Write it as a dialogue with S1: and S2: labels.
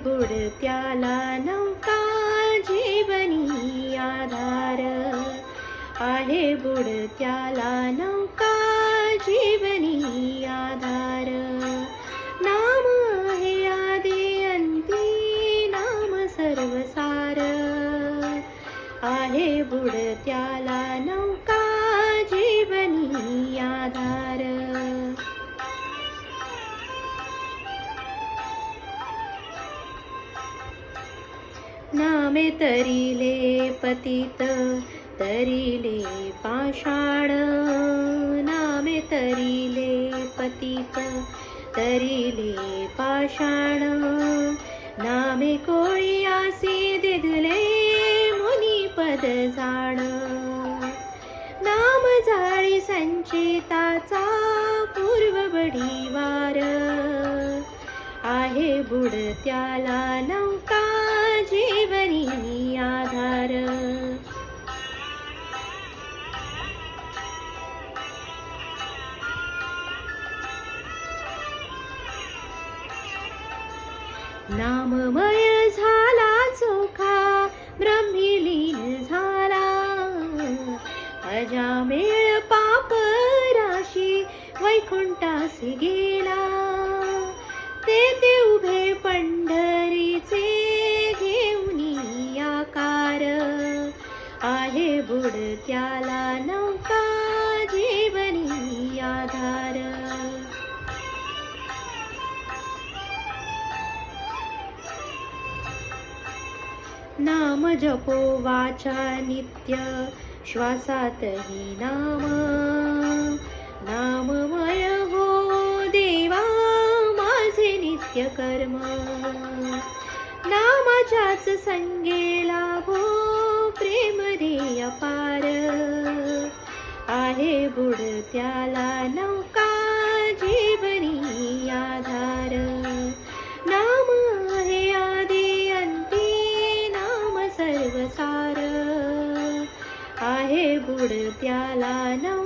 S1: बुडत्याला नौका जीवनी आधार, आहे बुडत्याला नौका जीवनी आधार. नाम आहे आदी अंती, नाम सर्वसार, आहे बुडत्याला नौका जीवनी आधार. नामे तरिले पतित तरिले पाषाण, नामे तरिले पतित तरिले पाषाण. नामे कोळियासी दिधले मुनी पद जाण, नाम जाळी संचिताचा पूर्व बढीवार, आहे बुडत्याला नौका जीवनी आधार. नाममय झाला चोखा ब्रह्मीलीन झाला, अजामेळ पाप राशी वैकुंठासी गेला. तेथे उभे पंढरीचे घेऊनी आकार, आहे बुडत्याला नौका जीवनी आधार. नाम जपो वाचा नित्य श्वासातही नाम, नाममय हो देवा माझे नित्य कर्म. नामाच्याच संगे लाभो प्रेम रे अपार, आहे बुडत्याला नौका जीवनी आधार. नाम आहे आदी अंती, नाम सर्वसार, आहे बुडत्याला नौका